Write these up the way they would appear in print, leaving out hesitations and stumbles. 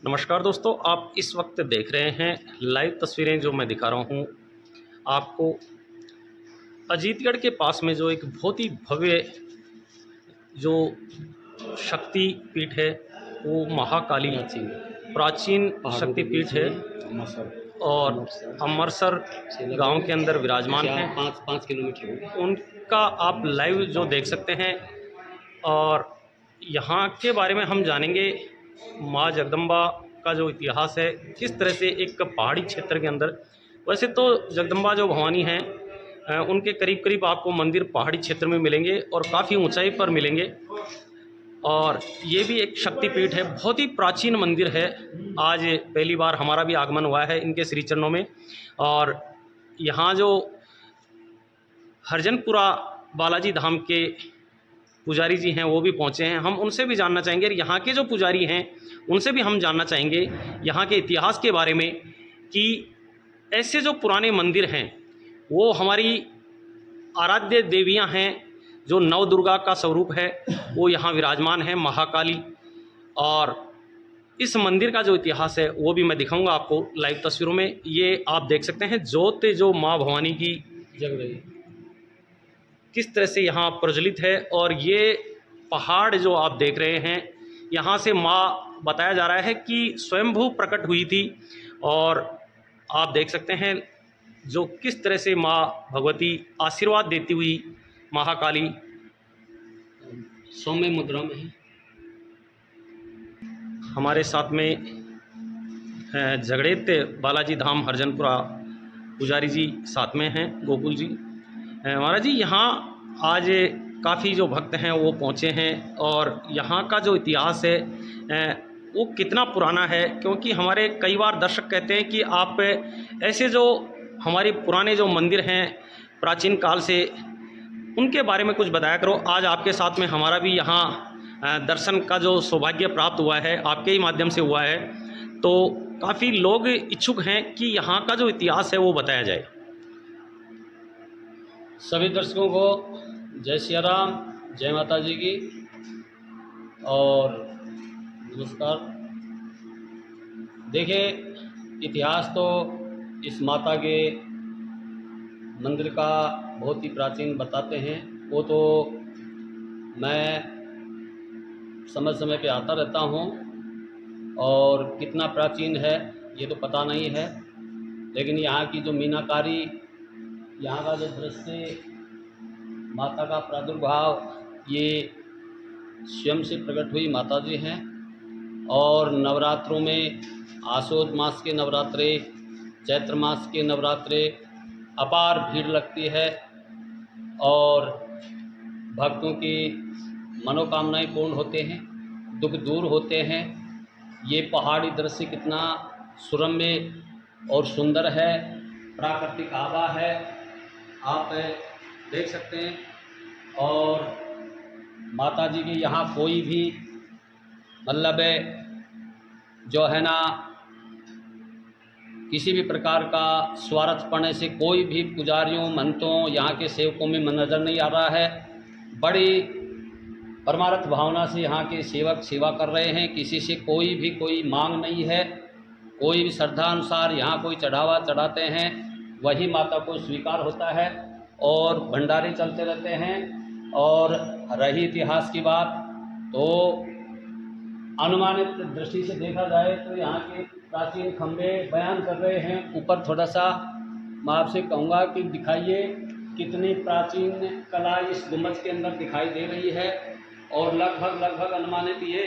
नमस्कार दोस्तों, आप इस वक्त देख रहे हैं लाइव तस्वीरें जो मैं दिखा रहा हूं आपको अजीतगढ़ के पास में जो एक बहुत ही भव्य जो शक्ति पीठ है वो महाकाली प्राचीन शक्ति पीठ है और अमरसर गांव के अंदर विराजमान है। 5 किलोमीटर उनका आप लाइव जो देख सकते हैं और यहाँ के बारे में हम जानेंगे। माँ जगदम्बा का जो इतिहास है, किस तरह से एक पहाड़ी क्षेत्र के अंदर, वैसे तो जगदम्बा जो भवानी हैं उनके करीब करीब आपको मंदिर पहाड़ी क्षेत्र में मिलेंगे और काफ़ी ऊंचाई पर मिलेंगे। और ये भी एक शक्तिपीठ है, बहुत ही प्राचीन मंदिर है। आज पहली बार हमारा भी आगमन हुआ है इनके श्री चरणों में। और यहाँ जो हरजनपुरा बालाजी धाम के पुजारी जी हैं वो भी पहुँचे हैं, हम उनसे भी जानना चाहेंगे। यहाँ के जो पुजारी हैं उनसे भी हम जानना चाहेंगे यहाँ के इतिहास के बारे में कि ऐसे जो पुराने मंदिर हैं वो हमारी आराध्य देवियाँ हैं, जो नव दुर्गा का स्वरूप है वो यहाँ विराजमान है, महाकाली। और इस मंदिर का जो इतिहास है वो भी मैं दिखाऊंगा आपको लाइव तस्वीरों में। ये आप देख सकते हैं ज्योत जो माँ भवानी की जग रही किस तरह से यहाँ प्रज्वलित है। और ये पहाड़ जो आप देख रहे हैं, यहाँ से माँ बताया जा रहा है कि स्वयंभू प्रकट हुई थी। और आप देख सकते हैं जो किस तरह से माँ भगवती आशीर्वाद देती हुई महाकाली सौम्य मुद्रा में है। हमारे साथ में झगड़ेत बालाजी धाम हरजनपुरा पुजारी जी साथ में हैं, गोकुल जी। महाराज जी, यहाँ आज काफ़ी जो भक्त हैं वो पहुँचे हैं और यहाँ का जो इतिहास है वो कितना पुराना है, क्योंकि हमारे कई बार दर्शक कहते हैं कि आप ऐसे जो हमारे पुराने जो मंदिर हैं प्राचीन काल से, उनके बारे में कुछ बताया करो। आज आपके साथ में हमारा भी यहाँ दर्शन का जो सौभाग्य प्राप्त हुआ है आपके ही माध्यम से हुआ है, तो काफ़ी लोग इच्छुक हैं कि यहाँ का जो इतिहास है वो बताया जाए। सभी दर्शकों को जय सिया राम, जय माता जी की और नमस्कार। देखिए, इतिहास तो इस माता के मंदिर का बहुत ही प्राचीन बताते हैं। वो तो मैं समय समय पे आता रहता हूँ और कितना प्राचीन है ये तो पता नहीं है, लेकिन यहाँ की जो मीनाकारी, यहाँ का जो दृश्य, माता का प्रादुर्भाव, ये स्वयं से प्रकट हुई माता जी हैं। और नवरात्रों में आशोज मास के नवरात्रे, चैत्र मास के नवरात्रे अपार भीड़ लगती है और भक्तों की मनोकामनाएं पूर्ण होते हैं, दुख दूर होते हैं। ये पहाड़ी दृश्य कितना सुरम्य और सुंदर है, प्राकृतिक आभा है, आप देख सकते हैं। और माता जी के यहाँ कोई भी मतलब जो है ना, किसी भी प्रकार का स्वार्थ पड़ने से कोई भी पुजारियों, महंतों, यहाँ के सेवकों में नज़र नहीं आ रहा है। बड़ी परमार्थ भावना से यहाँ के सेवक सेवा कर रहे हैं, किसी से कोई मांग नहीं है। कोई भी श्रद्धा अनुसार यहाँ कोई चढ़ावा चढ़ाते हैं, वही माता को स्वीकार होता है और भंडारे चलते रहते हैं। और रही इतिहास की बात, तो अनुमानित दृष्टि से देखा जाए तो यहाँ के प्राचीन खंभे बयान कर रहे हैं। ऊपर थोड़ा सा मैं आपसे कहूँगा कि दिखाइए कितनी प्राचीन कला इस गुम्बद के अंदर दिखाई दे रही है। और लगभग अनुमानित ये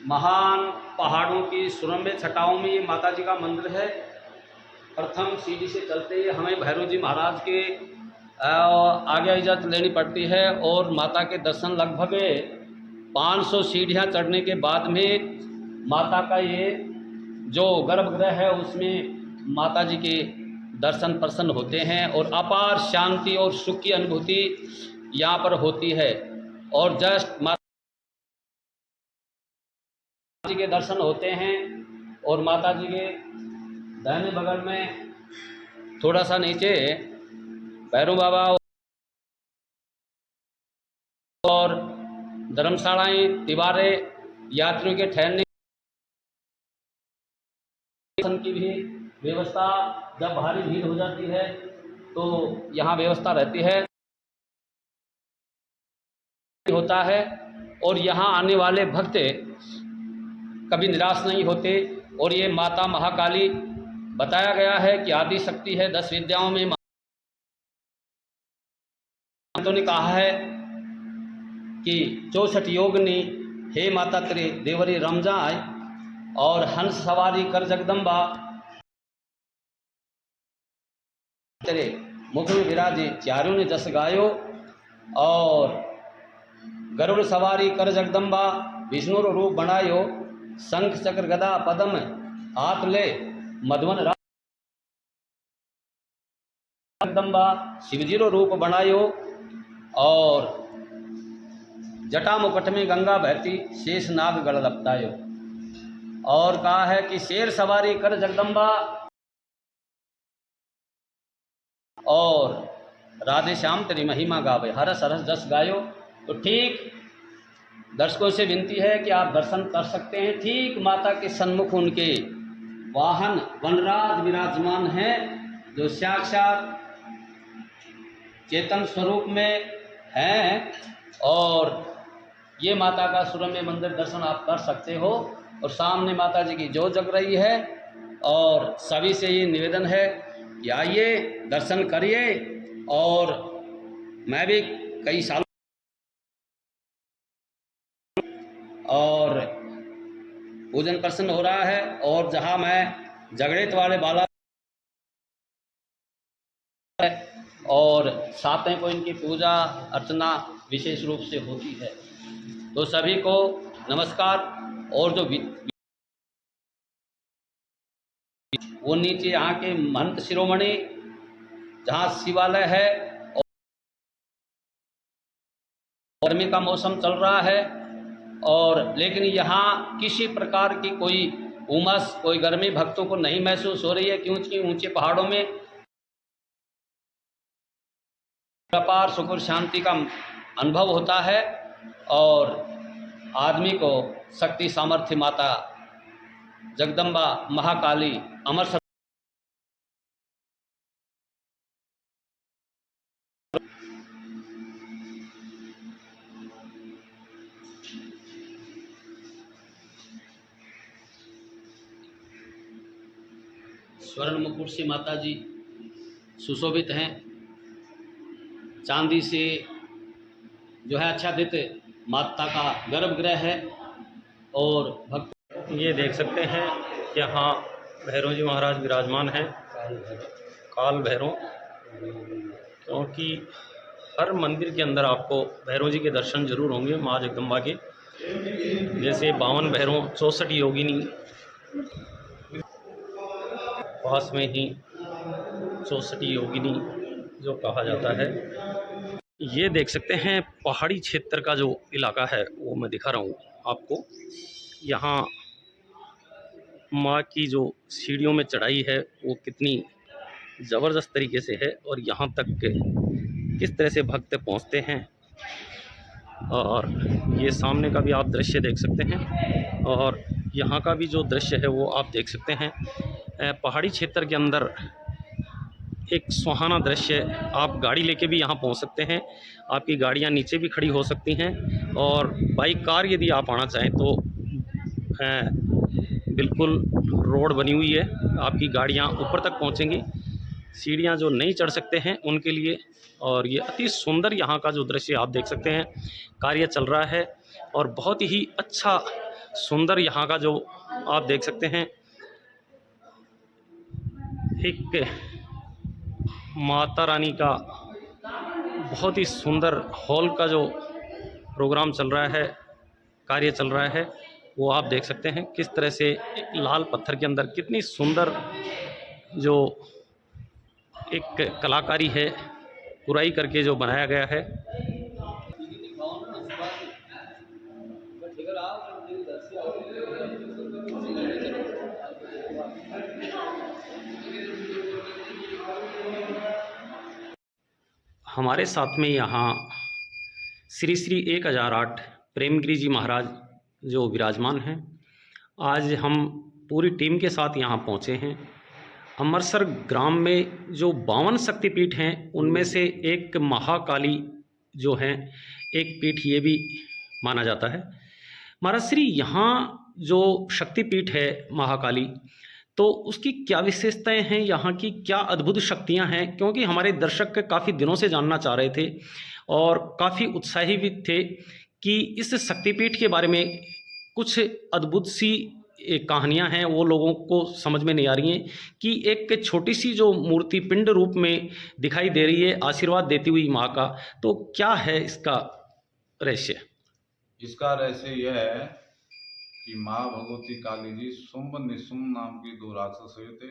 महान पहाड़ों की सुरम्य छटाओं में ये माता जी का मंदिर है। प्रथम सीढ़ी से चलते ही हमें भैरव जी महाराज के आगे इजाज़त लेनी पड़ती है और माता के दर्शन लगभग 500 सीढ़ियाँ चढ़ने के बाद में माता का ये जो गर्भगृह है उसमें माता जी के दर्शन प्रसन्न होते हैं और अपार शांति और सुख की अनुभूति यहाँ पर होती है। और जस्ट माता जी के दर्शन होते हैं और माता जी के दाहिने बगल में थोड़ा सा नीचे भैरव बाबा और धर्मशालाएं, दीवारें यात्रियों के ठहरने की भी व्यवस्था, जब भारी भीड़ हो जाती है तो यहाँ व्यवस्था रहती है होता है। और यहाँ आने वाले भक्त कभी निराश नहीं होते। और ये माता महाकाली बताया गया है कि आदि शक्ति है, 10 विद्याओं में तो ने कहा है कि 64 योगिनी हे माता तेरे देवरी रमजाए, और हंस सवारी कर जगदम्बा तेरे मुख में विराजे चारों ने जस गायो, और गरुड़ सवारी कर जगदम्बा विष्णु रो रूप बनायो, शंख चक्र गदा पदम हाथ ले मधुवन जगदम्बा शिवजी रो रूप बनायो, और जटा मुकुट में गंगा बहती शेष नाग गढ़ लपटायो। और कहा है कि शेर सवारी कर जगदम्बा, और राधे श्याम तेरी महिमा गावे हरस हरस जस गायो। तो ठीक दर्शकों से विनती है कि आप दर्शन कर सकते हैं। ठीक माता के सन्मुख उनके वाहन वनराज विराजमान हैं, जो साक्षात चेतन स्वरूप में हैं। और ये माता का सुरम्य मंदिर दर्शन आप कर सकते हो। और सामने माता जी की ज्योत जग रही है। और सभी से ये निवेदन है कि आइए दर्शन करिए। और मैं भी कई सालों और पूजन प्रसन्न हो रहा है। और जहाँ मैं जगड़ेत वाले बाला और सातवें को इनकी पूजा अर्चना विशेष रूप से होती है। तो सभी को नमस्कार। और जो वो नीचे यहाँ के महंत शिरोमणि जहाँ शिवालय है, और गर्मी का मौसम चल रहा है, और लेकिन यहाँ किसी प्रकार की कोई उमस, कोई गर्मी भक्तों को नहीं महसूस हो रही है, क्योंकि ऊंचे पहाड़ों में अपार सुख और शांति का अनुभव होता है। और आदमी को शक्ति सामर्थ्य माता जगदम्बा महाकाली अमर स्वर्ण मुकुट से माता जी सुशोभित हैं। चांदी से जो है आच्छादित माता का गर्भगृह है। और भक्त ये देख सकते हैं यहाँ भैरव जी महाराज विराजमान हैं, काल भैरव। क्योंकि हर मंदिर के अंदर आपको भैरव जी के दर्शन जरूर होंगे, माँ जगदम्बा के। जैसे 52 भैरव 64 योगिनी, पास में ही 64 योगिनी जो कहा जाता है। ये देख सकते हैं पहाड़ी क्षेत्र का जो इलाका है वो मैं दिखा रहा हूँ आपको। यहाँ माँ की जो सीढ़ियों में चढ़ाई है वो कितनी ज़बरदस्त तरीके से है, और यहाँ तक किस तरह से भक्त पहुँचते हैं। और ये सामने का भी आप दृश्य देख सकते हैं, और यहाँ का भी जो दृश्य है वो आप देख सकते हैं। पहाड़ी क्षेत्र के अंदर एक सुहाना दृश्य। आप गाड़ी लेके भी यहाँ पहुँच सकते हैं, आपकी गाड़ियाँ नीचे भी खड़ी हो सकती हैं। और बाइक कार यदि आप आना चाहें तो बिल्कुल रोड बनी हुई है, आपकी गाड़ियाँ ऊपर तक पहुँचेंगी। सीढ़ियाँ जो नहीं चढ़ सकते हैं उनके लिए। और ये अति सुंदर यहाँ का जो दृश्य आप देख सकते हैं, कार्य चल रहा है और बहुत ही अच्छा सुंदर यहाँ का जो आप देख सकते हैं। एक माता रानी का बहुत ही सुंदर हॉल का जो प्रोग्राम चल रहा है, कार्य चल रहा है, वो आप देख सकते हैं किस तरह से लाल पत्थर के अंदर कितनी सुंदर जो एक कलाकारी है पुराई करके जो बनाया गया है। हमारे साथ में यहाँ श्री श्री 1008 प्रेमगिरी जी महाराज जो विराजमान हैं। आज हम पूरी टीम के साथ यहाँ पहुँचे हैं। अमरसर ग्राम में जो 52 शक्तिपीठ हैं, उनमें से एक महाकाली जो है, एक पीठ ये भी माना जाता है। महाराज श्री, यहाँ जो शक्तिपीठ है महाकाली, तो उसकी क्या विशेषताएं हैं, यहाँ की क्या अद्भुत शक्तियाँ हैं? क्योंकि हमारे दर्शक काफ़ी दिनों से जानना चाह रहे थे और काफ़ी उत्साही भी थे कि इस शक्तिपीठ के बारे में कुछ अद्भुत सी कहानियाँ हैं, वो लोगों को समझ में नहीं आ रही हैं कि एक छोटी सी जो मूर्ति पिंड रूप में दिखाई दे रही है आशीर्वाद देती हुई माँ का, तो क्या है इसका रहस्य? इसका रहस्य यह है कि माँ भगवती काली जी शुंभ निशुंभ नाम के दो राक्षस हुए थे।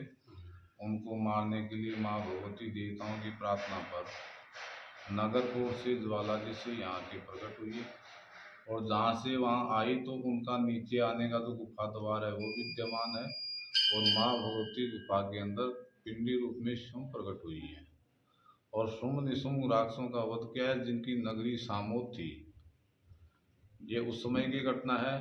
उनको मारने के लिए माँ भगवती देवताओं की प्रार्थना पर नगरपुर से ज्वाला जी से यहाँ के प्रकट हुई और जहाँ से वहाँ आई तो उनका नीचे आने का जो गुफा द्वार है वो विद्यमान है और माँ भगवती गुफा के अंदर पिंडी रूप में शुंभ प्रकट हुई है और शुंभ निशुंभ राक्षसों का वध किया है, जिनकी नगरी सामोद थी। ये उस समय की घटना है।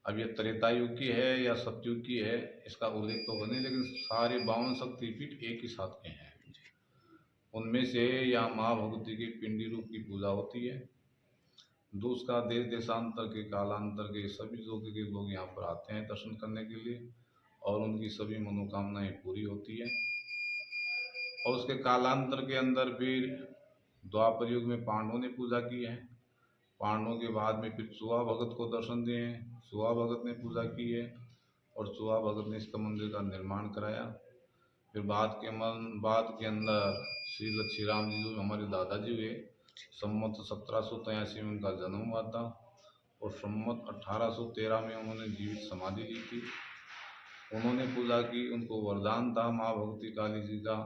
अब ये त्रेता युग की है या सतयुग की है, इसका उल्लेख तो बने, लेकिन सारे 52 शक्तिपीठ एक ही साथ के हैं। उनमें से यहाँ माँ भगवती की पिंडी रूप की पूजा होती है। दूसरा देश देशांतर के कालांतर के सभी लोगों के लोग यहाँ पर आते हैं दर्शन करने के लिए और उनकी सभी मनोकामनाएं पूरी होती है। और उसके कालांतर के अंदर फिर द्वापर युग में पांडवों ने पूजा की है। पांडवों के बाद में फिर सुहा भगत को दर्शन दिए हैं, सुहा भगत ने पूजा की है और सुहा भगत ने इसका मंदिर का निर्माण कराया। फिर बाद के अंदर श्री लक्ष्मी राम जी जो हमारे दादाजी हुए, संवत 1783 में उनका जन्म हुआ था और संवत 1813 में उन्होंने जीवित समाधि ली थी। उन्होंने पूजा की, उनको वरदान था माँ भगवती काली जी का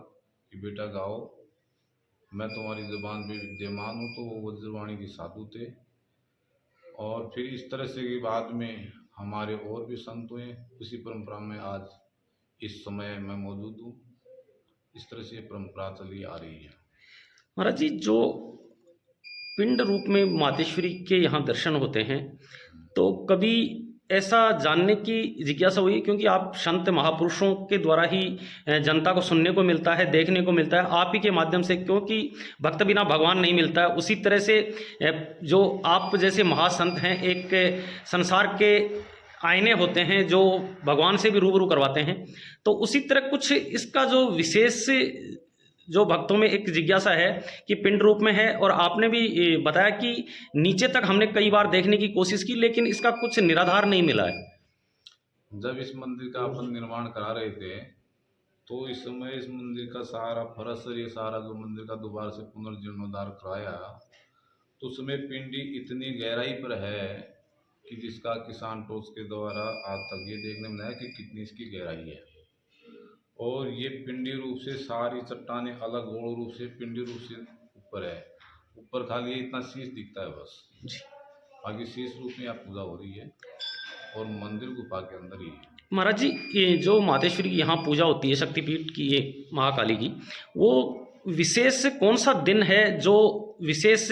कि बेटा गाओ, मैं तुम्हारी ज़ुबान पे विद्यमान हूँ। तो वो वज्रवाणी के साधु थे। और फिर इस तरह से के बाद में हमारे और भी संत हुए, उसी परंपरा में आज इस समय मैं मौजूद हूँ। इस तरह से ये परंपरा चली आ रही है। महाराज जी, जो पिंड रूप में मातेश्वरी के यहाँ दर्शन होते हैं, तो कभी ऐसा जानने की जिज्ञासा हुई, क्योंकि आप संत महापुरुषों के द्वारा ही जनता को सुनने को मिलता है, देखने को मिलता है, आप ही के माध्यम से, क्योंकि भक्त बिना भगवान नहीं मिलता है। उसी तरह से जो आप जैसे महासंत हैं, एक संसार के आईने होते हैं जो भगवान से भी रूबरू करवाते हैं, तो उसी तरह कुछ इसका जो विशेष जो भक्तों में एक जिज्ञासा है कि पिंड रूप में है, और आपने भी बताया कि नीचे तक हमने कई बार देखने की कोशिश की, लेकिन इसका कुछ निराधार नहीं मिला है। जब इस मंदिर का अपन निर्माण करा रहे थे तो इस समय इस मंदिर का सारा फरस, ये सारा जो मंदिर का दोबारा से पुनर्जीर्णोद्धार कराया, तो उसमें पिंडी इतनी गहराई पर है कि जिसका किसान टोस के द्वारा आज तक ये देखने में आया कि कितनी इसकी गहराई है। और ये पिंडी रूप से सारी चट्टानें अलग गोल रूप से पिंडी रूप से ऊपर है। ऊपर खाली इतना शीश दिखता है बस, बाकी शीश रूप में यहाँ पूजा हो रही है और मंदिर गुफा के अंदर ही है। महाराज जी, ये जो मातेश्वरी की यहाँ पूजा होती है, शक्तिपीठ की, ये महाकाली की, वो विशेष कौन सा दिन है जो विशेष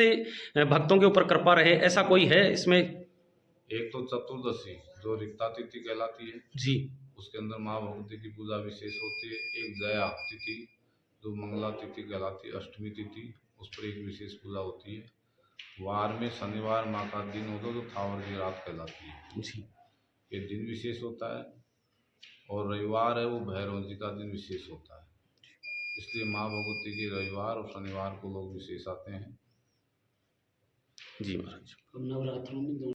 भक्तों के ऊपर कृपा रहे, ऐसा कोई है इसमें? एक तो चतुर्दशी जो रिक्ता तिथि कहलाती है जी। उसके अंदर माँ भगवती की पूजा विशेष होती है। एक जया तिथि जो मंगला तिथि कहलाती है, अष्टमी तिथि, उस पर एक विशेष पूजा होती है। वार में शनिवार माँ का दिन होता है जो थावर की रात कहलाती है, जी। ये दिन विशेष होता है। और रविवार है वो भैरव जी का दिन विशेष होता है, इसलिए माँ भगवती के रविवार और शनिवार को लोग विशेष आते हैं। जी महाराज। नवरात्रों में